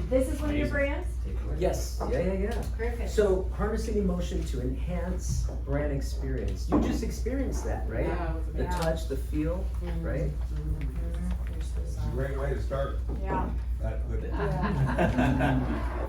This is one of your brands? Yes, yeah. Perfect. So harnessing emotion to enhance brand experience. You just experienced that, right? The touch, the feel, right? It's a great way to start. Yeah. That good.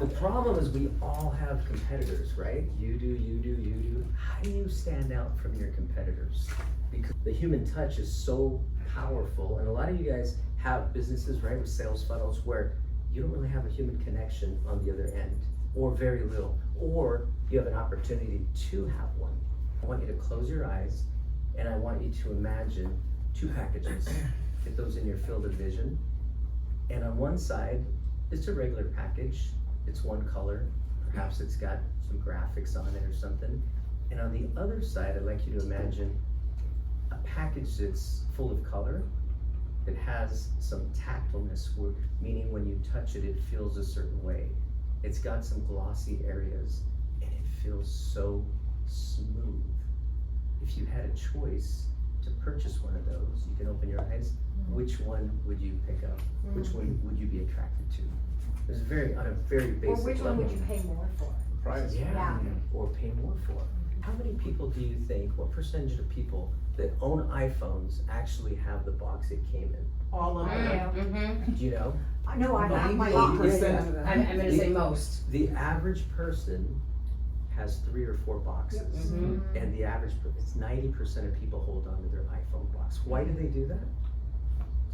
The problem is we all have competitors, right? You do. How do you stand out from your competitors? Because the human touch is so powerful, and a lot of you guys have businesses, right, with sales funnels where you don't really have a human connection on the other end, or very little, or you have an opportunity to have one. I want you to close your eyes, and I want you to imagine two packages. Get those in your field of vision. And on one side, it's a regular package. It's one color. Perhaps it's got some graphics on it or something. And on the other side, I'd like you to imagine a package that's full of color. It has some tactileness, meaning when you touch it, it feels a certain way. It's got some glossy areas, and it feels so smooth. If you had a choice to purchase one of those, you can open your eyes. Which one would you pick up? Which one would you be attracted to? It's on a very basic level. Or which one would you pay more for? Price. Yeah, or pay more for. How many people do you think, what percentage of people that own iPhones actually have the box it came in? All of them. Do you know? I know I have my Maybe box. 80%. I'm gonna say most. The average person has 3 or 4 boxes. And the average, it's 90% of people hold on to their iPhone box. Why do they do that?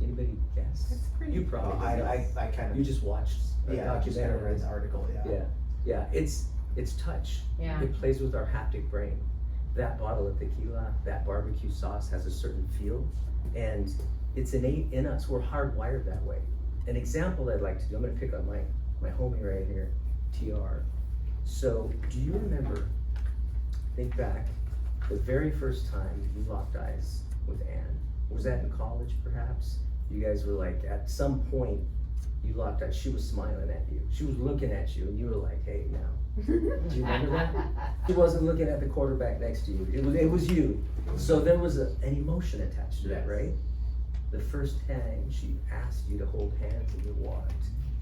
Anybody guess? You probably don't know. I kind of. You just watched a Just kind of documentary. read the article, Yeah, it's touch. Yeah. It plays with our haptic brain. That bottle of tequila, that barbecue sauce has a certain feel, and it's innate in us. We're hardwired that way. An example I'd like to do, I'm gonna pick on my homie right here, TR. So, do you remember, think back, the very first time you locked eyes with Anne? Was that in college perhaps? You guys were like, at some point, you locked eyes, she was smiling at you. She was looking at you and you were like, hey now. Do you remember that? She wasn't looking at the quarterback next to you. It was you. So there was an emotion attached to that, right? The first time she asked you to hold hands and you walked.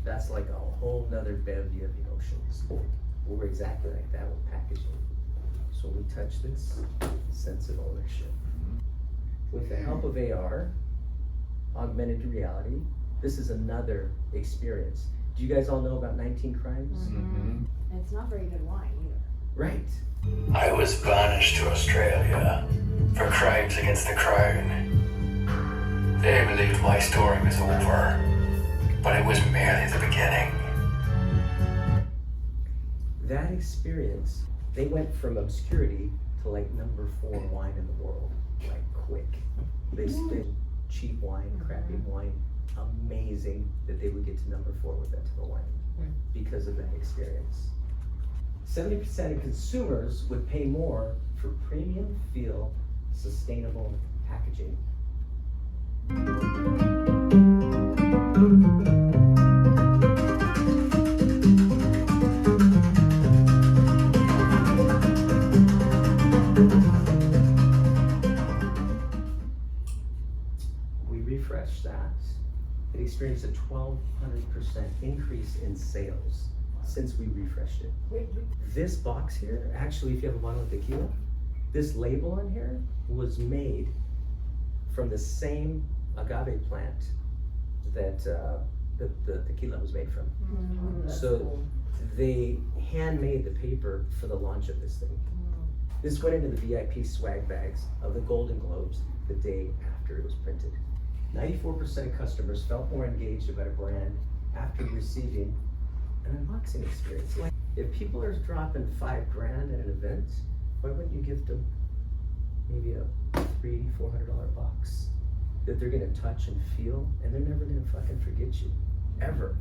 That's like a whole nother bevy of emotions. We're exactly like that with packaging. So we touch this sense of ownership. With the help of AR, augmented reality, this is another experience. Do you guys all know about 19 Crimes? It's not very good wine either. Right. I was banished to Australia for crimes against the Crown. They believed my story was over, but it was merely the beginning. That experience, they went from obscurity to like number 4 wine in the world, like quick. They spent cheap wine, crappy wine, amazing that they would get to number 4 with that type of wine because of that experience. 70% of consumers would pay more for premium feel, sustainable packaging. We refreshed that. It experienced a 1,200% increase in sales since we refreshed it. This box here, actually, if you have a bottle of tequila, this label on here was made from the same agave plant that the tequila was made from. So they handmade the paper for the launch of this thing. This went into the VIP swag bags of the Golden Globes the day after it was printed. 94% of customers felt more engaged about a brand after receiving an unboxing experience. Like, if people are dropping $5,000 at an event, why wouldn't you gift them maybe a $300-400 box that they're gonna touch and feel, and they're never gonna fucking forget you, ever.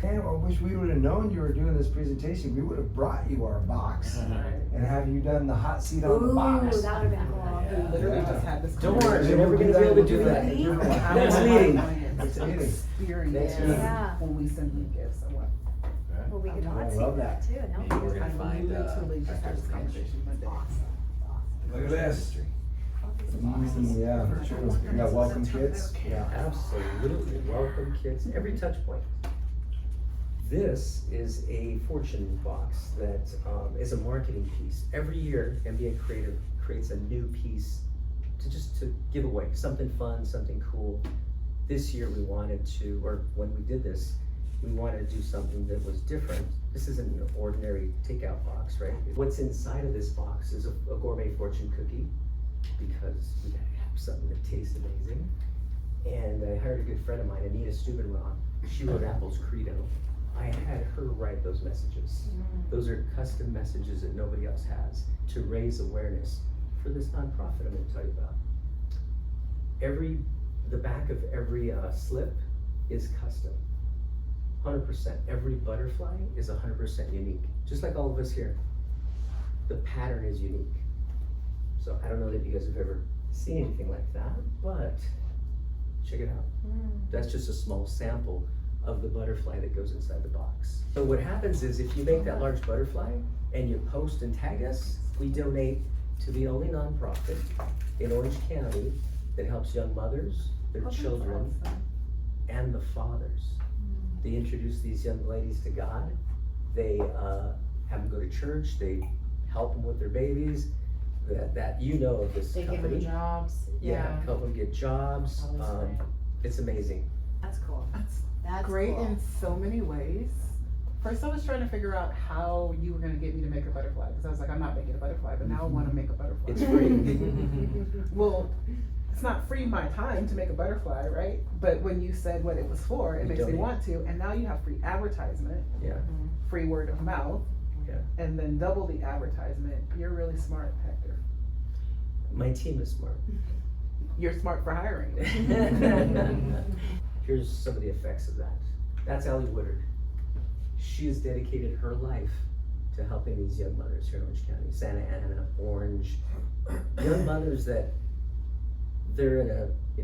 Man, I wish we would have known you were doing this presentation. We would have brought you our box and have you done the hot seat on the box. Ooh, that would have been cool. We literally just had this. Don't worry, you're never gonna be able to do that. Next meeting. Next meeting. Experience Next meeting. Yeah. when we send them gifts and what. Well, we could I hot seat love that that. too, and help We're you. gonna find literally just had this conversation Monday. Look at this. Yeah, for sure. Yeah, welcome kits. Yeah. Absolutely, welcome kids, every touch point. This is a fortune box that is a marketing piece. Every year, MBA Creative creates a new piece to give away, something fun, something cool. This year we wanted to, or when we did this, we wanted to do something that was different. This isn't an ordinary takeout box, right? What's inside of this box is a gourmet fortune cookie, because we gotta have something that tastes amazing. And I hired a good friend of mine, Anita Stubenrock. She wrote Apple's Credo. I had her write those messages. Those are custom messages that nobody else has to raise awareness for this nonprofit I'm gonna tell you about. The back of every slip is custom. 100%. Every butterfly is 100% unique. Just like all of us here. The pattern is unique. So I don't know that you guys have ever seen anything like that, but check it out. That's just a small sample of the butterfly that goes inside the box. So what happens is if you make that large butterfly and you post and tag us, we donate to the only nonprofit in Orange County that helps young mothers, their children, and the fathers. They introduce these young ladies to God. They have them go to church. They help them with their babies. That you know of this They give company. them jobs. Yeah, help them get jobs. Always great. It's amazing. That's cool. That's Great cool. in so many ways. First, I was trying to figure out how you were gonna get me to make a butterfly, because I was like, I'm not making a butterfly, but now I wanna make a butterfly. It's free. Well, it's not free my time to make a butterfly, right? But when you said what it was for, it You makes me donate. want to, and now you have free advertisement, Yeah. free word of mouth, Yeah. and then double the advertisement. You're really smart, Hector. My team is smart. You're smart for hiring. Here's some of the effects of that. That's Allie Woodard. She has dedicated her life to helping these young mothers here in Orange County, Santa Ana, Orange, young mothers that they're in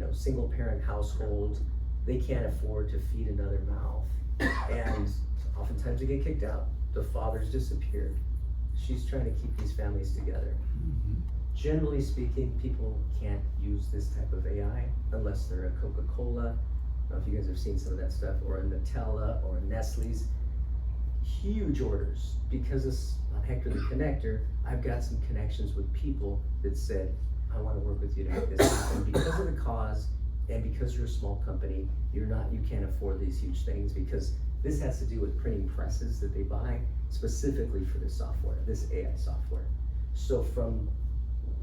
a single parent household. They can't afford to feed another mouth, and oftentimes they get kicked out. The fathers disappeared. She's trying to keep these families together. Generally speaking, people can't use this type of AI unless they're a Coca-Cola. I don't know if you guys have seen some of that stuff, or a Nutella, or a Nestle's. Huge orders. Because I'm Hector the Connector, I've got some connections with people that said, I want to work with you to make this happen. Because of the cause, and because you're a small company, you can't afford these huge things, because this has to do with printing presses that they buy specifically for this software, this AI software. So from,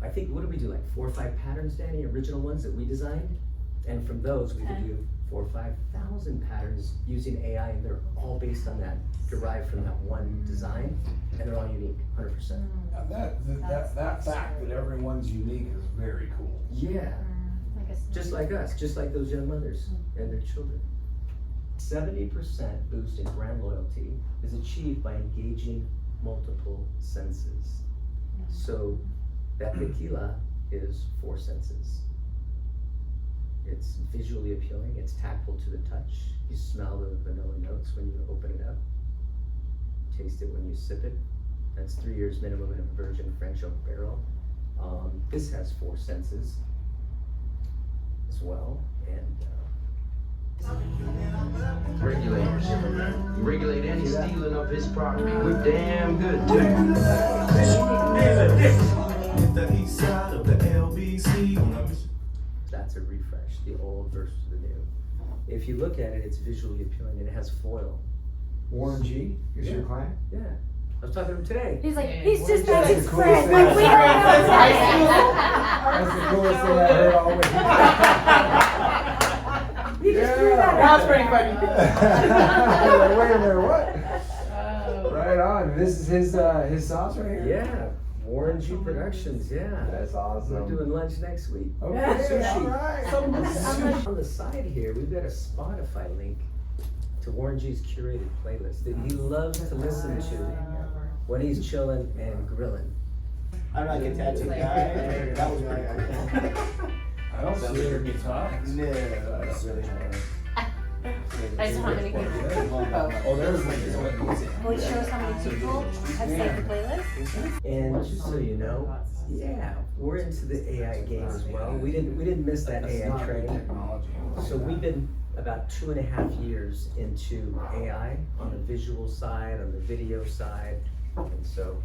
I think, what did we do, like 4 or 5 patterns, Danny, original ones that we designed? And from those, we could do 4,000 or 5,000 patterns using AI, and they're all based on that, derived from that one design, and they're all unique, 100%. Now that fact that everyone's unique is very cool. Yeah, I guess just like us, just like those young mothers and their children. 70% boost in brand loyalty is achieved by engaging multiple senses. So that tequila is 4 senses. It's visually appealing, it's tactile to the touch. You smell the vanilla notes when you open it up. Taste it when you sip it. That's 3 years minimum in a virgin French oak barrel. This has 4 senses as well, and Regulators. You regulate any stealing of his property. We're damn good too. The east side of the LBC. that's a refresh, the old versus the new. If you look at it, it's visually appealing, and it has foil. Warren G is your Yeah. client? Yeah, I was talking to him today. He's like, he's just That's making the coolest friends. thing Like, we I've don't know. That's the coolest thing I heard all week. You just threw that That out was pretty there. I was like, wait a minute, what? Oh. Right on. This is his sauce right here? Yeah, Warren G Productions, yeah. That's awesome. We're doing lunch next week. Okay, Sushi. all right. On the side here, we've got a Spotify link to Warren G's curated playlist that he loves to listen to when he's chilling and grilling. I'm like a tattoo guy. That was pretty cool. I don't see your guitar. No, that's really hard. I just how many people. Oh, there's one. Will you show us how many people have saved the playlist? And just so you know, yeah, we're into the AI game as well. We didn't miss that AI train. So we've been about 2.5 years into AI on the visual side, on the video side. And so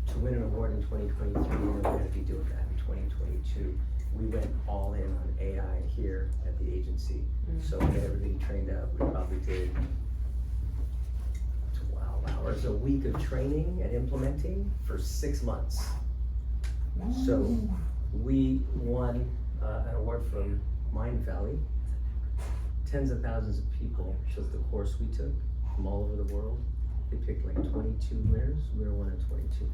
to win an award in 2023, we're going to be doing that in 2022. We went all in on AI here at the agency. So we had everybody trained up. We probably did 12 hours a week of training and implementing for 6 months. So we won an award from Mind Valley. Tens of thousands of people took the course we took from all over the world. They picked like 22 winners. We were one of 22.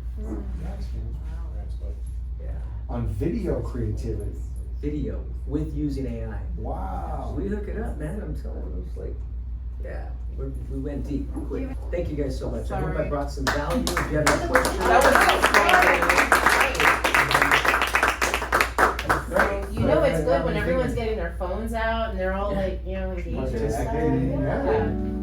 That's huge. Yeah. On video creativity. Video with using AI. Wow. We hook it up, man. I'm telling you, it's like, yeah, we went deep quick. Thank you guys so much. I hope I brought some value. If you have any questions, You know it's good when everyone's getting their phones out and they're all like, engaged and stuff. Participating, yeah. Yeah.